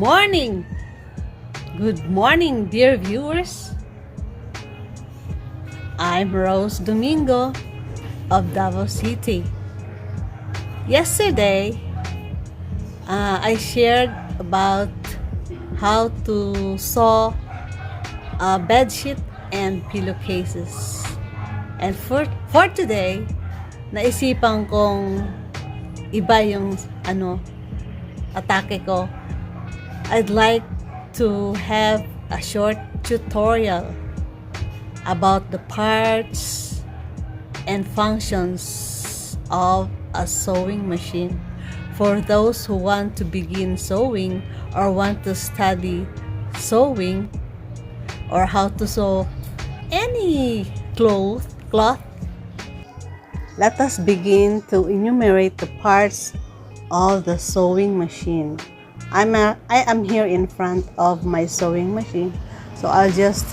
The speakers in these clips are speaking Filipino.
morning! Good morning, dear viewers! I'm Rose Domingo of Davao City. Yesterday, I shared about how to sew bedsheet and pillowcases. And for today, naisipan kong iba yung atake ko. I'd like to have a short tutorial about the parts and functions of a sewing machine for those who want to begin sewing or want to study sewing or how to sew any cloth. Let us begin to enumerate the parts of the sewing machine. I am here in front of my sewing machine, so I'll just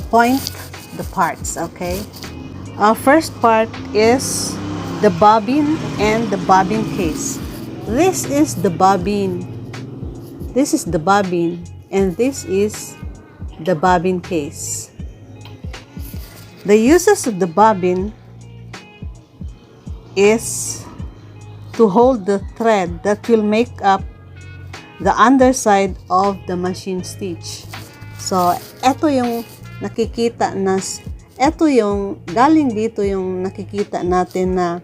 point the parts, okay? Our first part is the bobbin and the bobbin case. This is the bobbin. This is the bobbin, and this is the bobbin case. The uses of the bobbin is to hold the thread that will make up the underside of the machine stitch. So, ito yung nakikita na, ito yung galing dito yung nakikita natin na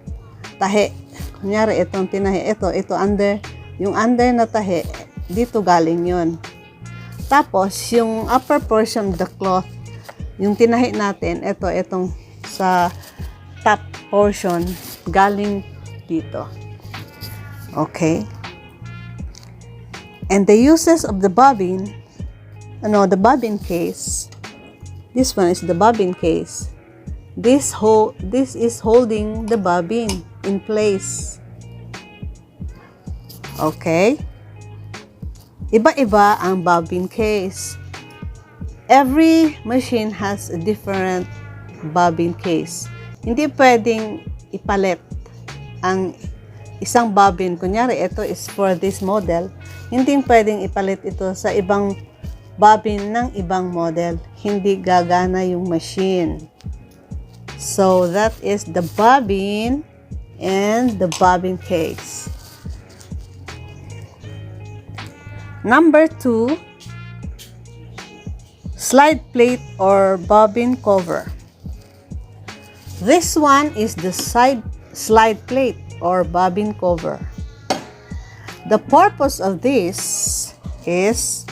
tahe. Kunyari, itong tinahe, ito under, yung under na tahe, dito galing yun. Tapos, yung upper portion of the cloth, yung tinahe natin, itong sa top portion, galing dito. Okay. And the uses of the bobbin, the bobbin case. This one is the bobbin case. This is holding the bobbin in place. Okay. Iba-iba ang bobbin case. Every machine has a different bobbin case. Hindi pwedeng ipalit ang isang bobbin. Kunyari, ito is for this model. Hindi pwedeng ipalit ito sa ibang bobbin ng ibang model. Hindi gagana yung machine. So, that is the bobbin and the bobbin case. Number 2, slide plate or bobbin cover. This one is the slide plate or bobbin cover. The purpose of this is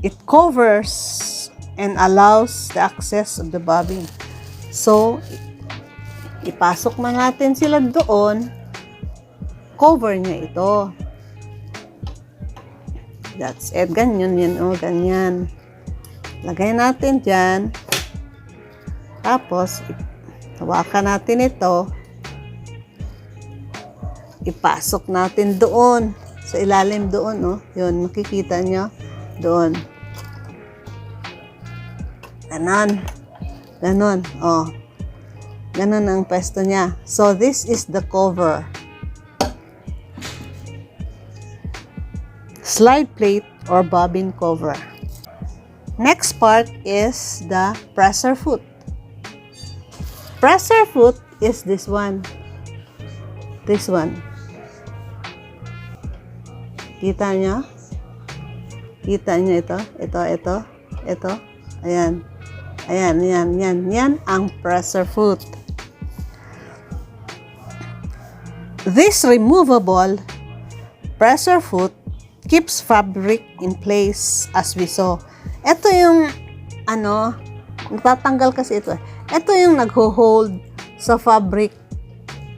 it covers and allows the access of the bobbin. So, ipasok na natin sila doon, cover niya ito. That's it. Ganyan yan. Ganyan. Lagay natin dyan. Tapos, hawakan natin ito. Ipasok natin doon. Sa ilalim doon, Yun, makikita nyo. Doon. Ganon. Ganon, Ganon ang pwesto niya. So, this is the cover. Slide plate or bobbin cover. Next part is the presser foot. Presser foot is this one. This one. Kita nyo? Kita nyo ito? Ito. Ayan. Yan ang presser foot. This removable presser foot keeps fabric in place as we sew. Ito yung, natatanggal kasi ito. Ito yung nagho-hold sa fabric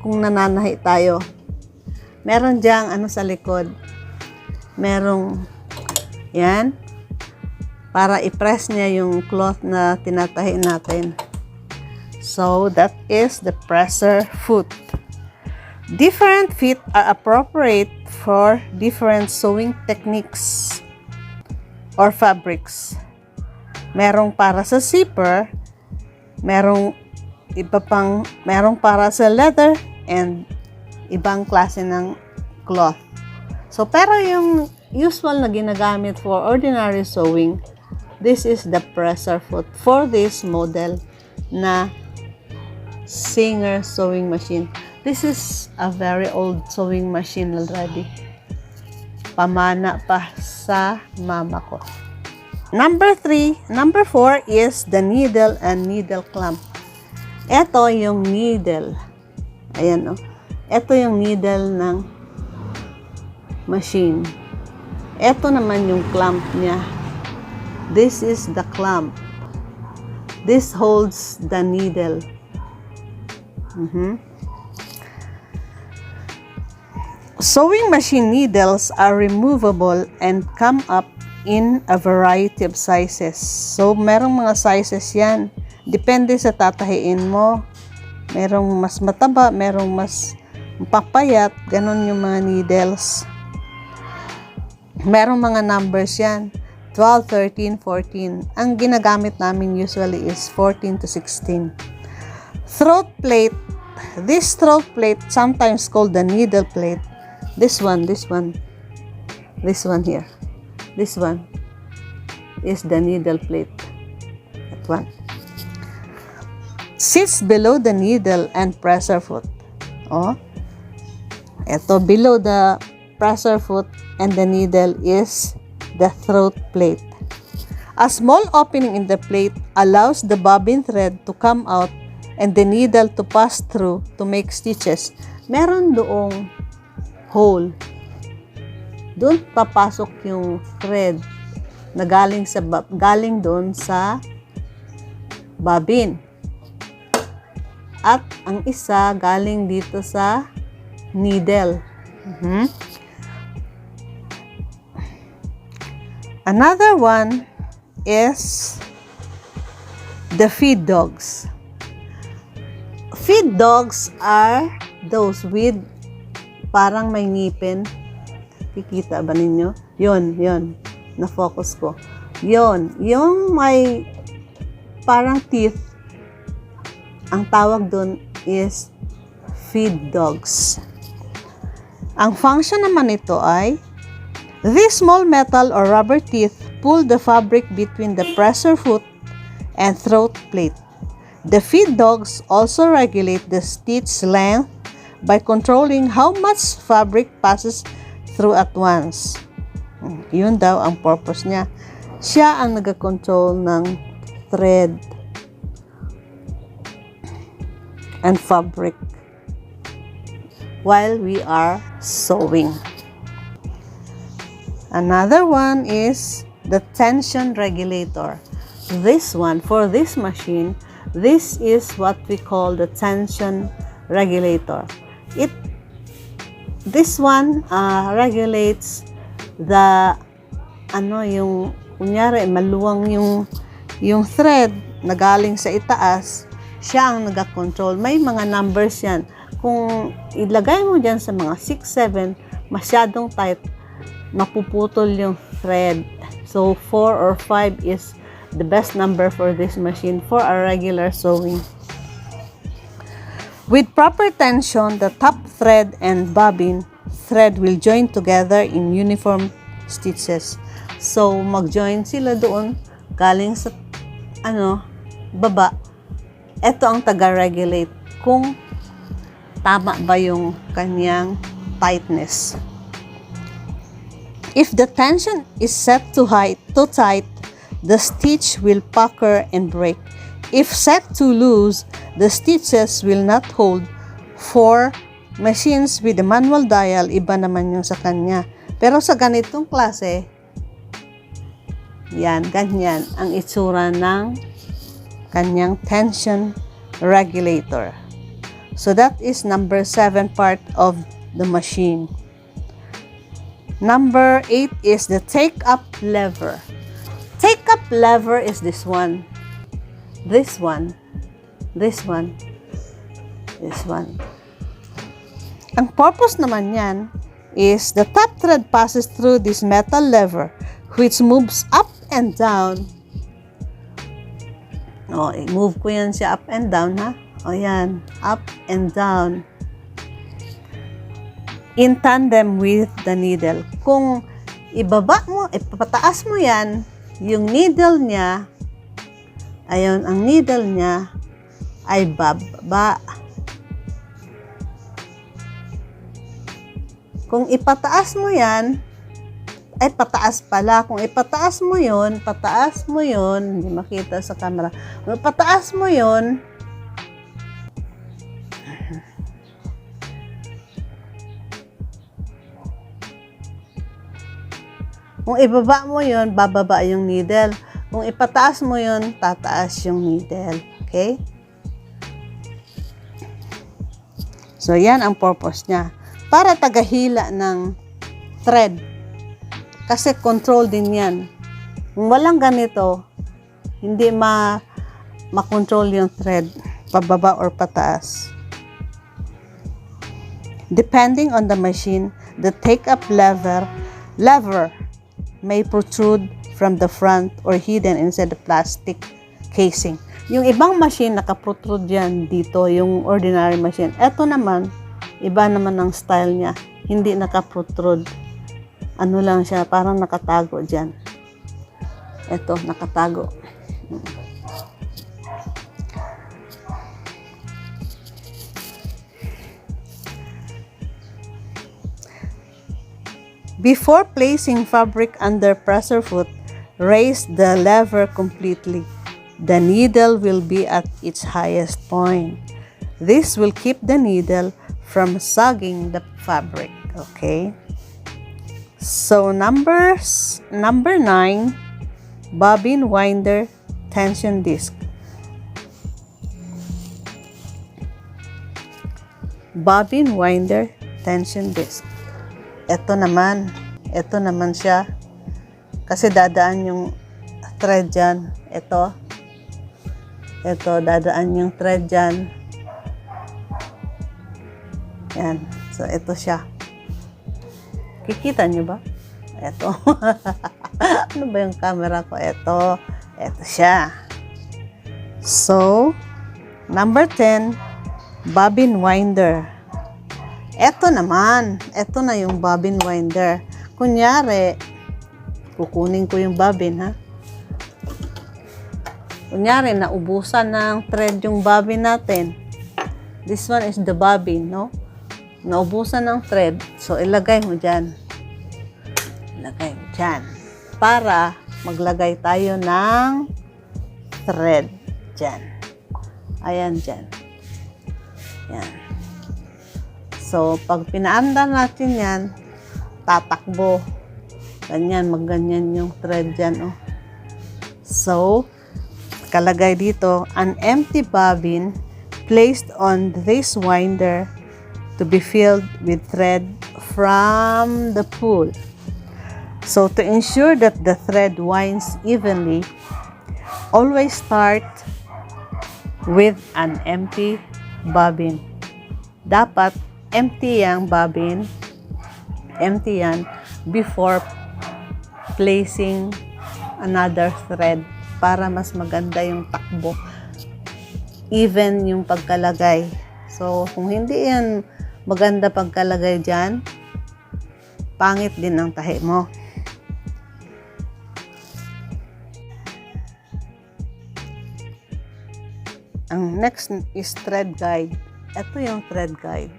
kung nananahi tayo. Meron diyang sa likod. Merong, yan, para i-press niya yung cloth na tinatahi natin. So, that is the presser foot. Different feet are appropriate for different sewing techniques or fabrics. Merong para sa zipper, merong para sa leather, and ibang klase ng cloth. So, pero yung usual na ginagamit for ordinary sewing, this is the presser foot for this model na Singer sewing machine. This is a very old sewing machine already. Pamana pa sa mama ko. Number 4 is the needle and needle clamp. Ito yung needle. Ayan o. Ito yung needle ng machine. Ito naman yung clamp niya. This is the clamp. This holds the needle. Sewing machine needles are removable and come up in a variety of sizes. So, merong mga sizes yan. Depende sa tatahiin mo. Merong mas mataba, merong mas papayat. Ganon yung mga needles. Merong mga numbers yan. 12, 13, 14. Ang ginagamit namin usually is 14 to 16. Throat plate. This throat plate, sometimes called the needle plate. This one here. This one is the needle plate. That one. Sits below the needle and presser foot. Oh. Ito, below the presser foot and the needle is the throat plate. A small opening in the plate allows the bobbin thread to come out and the needle to pass through to make stitches. Meron doong hole. Doon papasok yung thread na galing doon sa bobbin. At ang isa galing dito sa needle. Another one is the feed dogs. Feed dogs are those with parang may ngipin. Kikita ba ninyo? Yun. Na-focus ko. Yun. Yung may parang teeth. Ang tawag dun is feed dogs. Ang function naman nito ay these small metal or rubber teeth pull the fabric between the presser foot and throat plate. The feed dogs also regulate the stitch length by controlling how much fabric passes through at once. Yun daw ang purpose niya. Siya ang nag-control ng thread and fabric while we are sewing. Another one is the tension regulator. This one, for this machine, this is what we call the tension regulator. This one regulates the yung kunyari maluwang yung thread na galing sa itaas, siya ang nag-control. May mga numbers yan. Kung ilagay mo dyan sa mga 6, 7, masyadong tight, mapuputol yung thread. So 4 or 5 is the best number for this machine for a regular sewing. With proper tension, the top thread and bobbin thread will join together in uniform stitches. So, mag-join sila doon, galing sa, baba. Ito ang taga-regulate kung tama ba yung kanyang tightness. If the tension is set too tight, the stitch will pucker and break. If set too loose, the stitches will not hold. For machines with a manual dial, iba naman yung sa kanya. Pero sa ganitong klase, yan, ganyan ang itsura ng kanyang tension regulator. So that is number 7 part of the machine. Number 8 is the take-up lever. Take-up lever is this one. This one. Ang purpose naman yan is the top thread passes through this metal lever which moves up and down. I-move ko yan siya up and down, ha? Yan, up and down. in tandem with the needle. Kung ibaba mo, ipapataas mo yan, yung needle niya, ayun, ang needle niya ay bababa. Kung ipataas mo yan, ay pataas pala. Kung ipataas mo yun, hindi makita sa camera. Kung ipataas mo yun, kung ibaba mo yun, bababa yung needle. Kung ipataas mo yun, tataas yung needle. Okay? So, yan ang purpose niya. Para tagahila ng thread. Kasi control din yan. Kung walang ganito, hindi ma-control yung thread, pababa or pataas. Depending on the machine, the take-up lever may protrude from the front or hidden inside the plastic casing. Yung ibang machine, nakaprotrude yan dito, yung ordinary machine. Ito naman, iba naman ang style niya. Hindi nakaprotrude. Ano lang siya, parang nakatago dyan. Ito, nakatago. Before placing fabric under pressure foot, raise the lever completely. The needle will be at its highest point. This will keep the needle from sagging the fabric. Okay? So, number 9, bobbin winder tension disc. Bobbin winder tension disc. Ito naman siya. Kasi dadaan yung thread dyan. Ito, dadaan yung thread dyan. Yan. So, ito siya. Kikita nyo ba? Ito. Ano ba yung camera ko? Ito siya. So, number 10, bobbin winder. Ito naman. Ito na yung bobbin winder. Kunyari, kukunin ko yung bobbin, ha? Kunyari, naubusan ng thread yung bobbin natin. This one is the bobbin, no? Naubusan ng thread. So, ilagay mo dyan. Ilagay mo dyan. Para maglagay tayo ng thread dyan. Ayan dyan. Yan. So, pag pinaandar natin yan, tatakbo. Ganyan, magganyan yung thread dyan, oh. So, kalagay dito, an empty bobbin placed on this winder to be filled with thread from the pool. So, to ensure that the thread winds evenly, always start with an empty bobbin. Dapat empty yang bobbin, empty yan before placing another thread para mas maganda yung takbo. Even yung pagkalagay. So, kung hindi yan maganda pagkalagay dyan, pangit din ang tahi mo. Ang next is thread guide. Ito yung thread guide.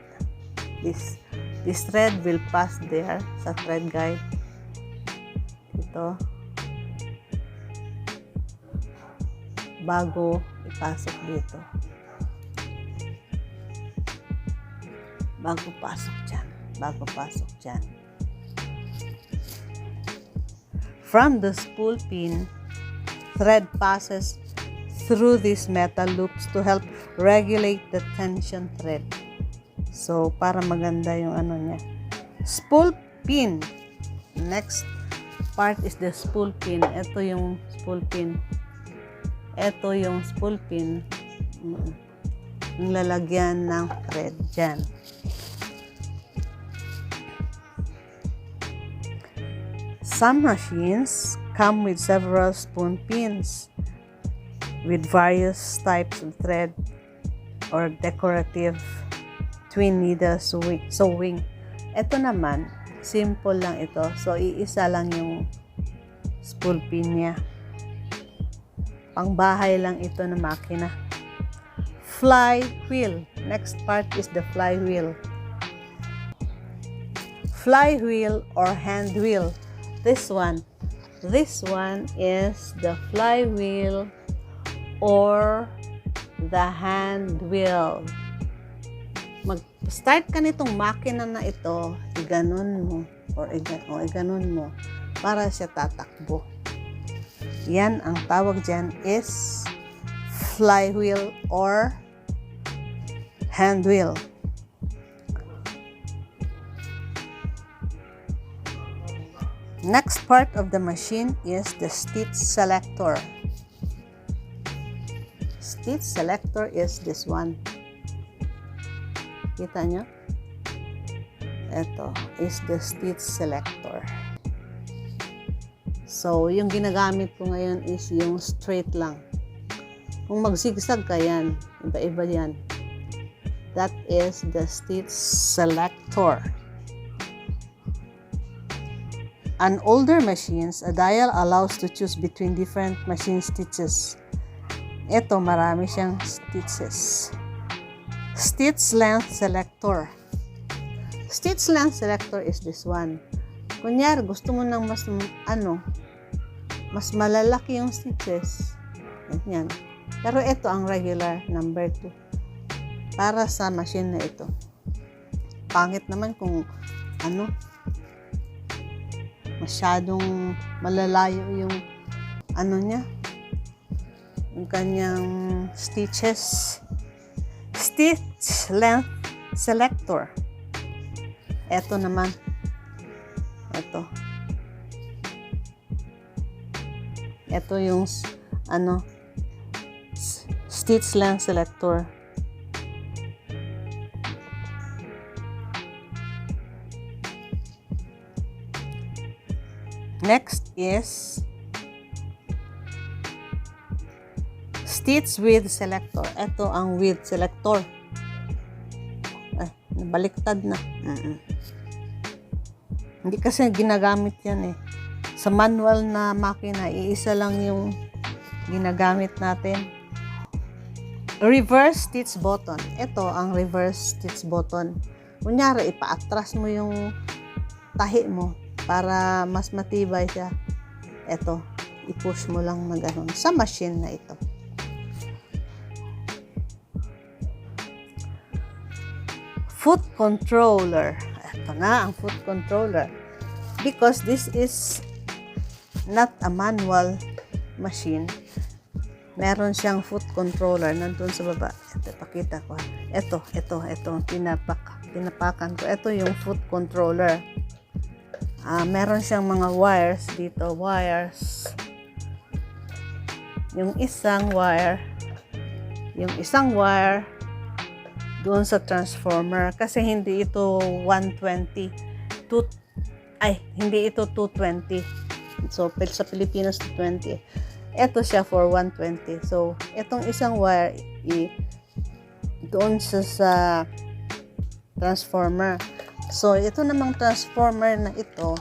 This thread will pass there sa thread guide. Ito. Bago ipasok dito. Bago pasok dyan. From the spool pin, thread passes through these metal loops to help regulate the tension thread. So, para maganda yung ano niya. Spool pin. Next part is the spool pin. Ito yung spool pin. Ito yung spool pin. Yung lalagyan ng thread dyan. Some machines come with several spool pins with various types of thread or decorative twin needle sewing. Ito naman, simple lang ito. So, iisa lang yung spool pin niya. Pangbahay lang ito na makina. Flywheel. Next part is the flywheel. Flywheel or hand wheel. This one is the flywheel or the hand wheel. Mag-start ka nitong makina na ito, iganon mo or iganon mo para siya tatakbo. Yan ang tawag dyan is flywheel or hand wheel. Next part of the machine is the stitch selector. Stitch selector is this one. Kita nyo? Ito is the stitch selector. So, yung ginagamit ko ngayon is yung straight lang. Kung mag-zigzag ka yan, iba-iba yan. That is the stitch selector. On older machines, a dial allows to choose between different machine stitches. Ito, marami siyang stitches. Stitch length selector. Stitch length selector is this one. Kunyari, gusto mo ng mas malalaki yung stitches. Yan. Pero ito ang regular number 2. Para sa machine na ito. Pangit naman kung masyadong malalayo yung niya. Yung kanyang stitches. Stitch length selector. Ito naman. Ito. Ito yung stitch length selector. Next is stitch width selector. Ito ang width selector. Nabaliktad na. Hindi kasi ginagamit yan eh. Sa manual na makina, iisa lang yung ginagamit natin. Reverse stitch button. Ito ang reverse stitch button. Kunyari, ipa-atras mo yung tahi mo para mas matibay siya. Ito, i-push mo lang na ganun sa machine na ito. Foot controller. Ito na ang foot controller. Because this is not a manual machine. Meron siyang foot controller nandun sa baba. Ito, pakita ko. Ito, tinapakan ko. Ito yung foot controller. Meron siyang mga wires dito. Wires. Yung isang wire doon sa transformer. Kasi hindi ito 120. Hindi ito 220. So, sa Pilipinas, 220. Ito siya for 120. So, itong isang wire doon sa transformer. So, ito namang transformer na ito,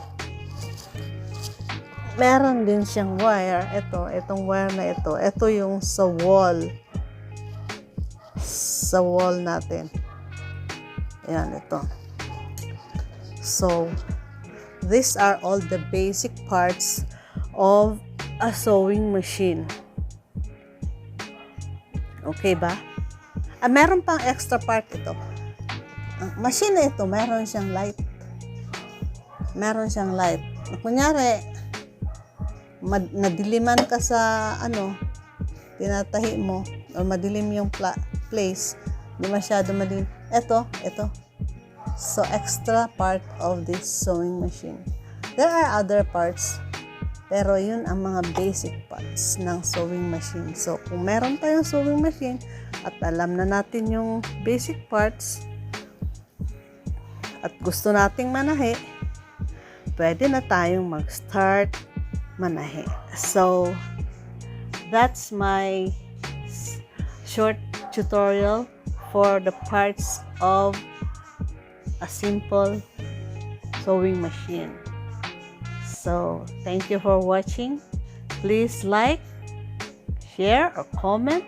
meron din siyang wire. Itong wire na ito. Ito yung sa wall. Sa wall natin. Ayan, ito. So, these are all the basic parts of a sewing machine. Okay ba? Meron pang extra part ito. Ang machine na ito, meron siyang light. Kunyari, nadiliman ka sa tinatahi mo, o madilim yung place, hindi masyado madilim. Ito. So, extra part of this sewing machine. There are other parts, pero yun ang mga basic parts ng sewing machine. So, kung meron tayong sewing machine at alam na natin yung basic parts at gusto nating manahi, pwede na tayong mag-start manahi. So, that's my short tutorial for the parts of a simple sewing machine. So thank you for watching. Please like, share, or comment,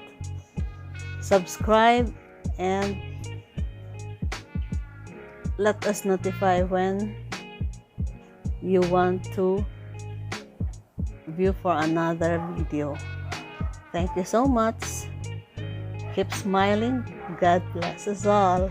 subscribe, and let us notify when you want to view for another video. Thank you so much. Keep smiling. God bless us all.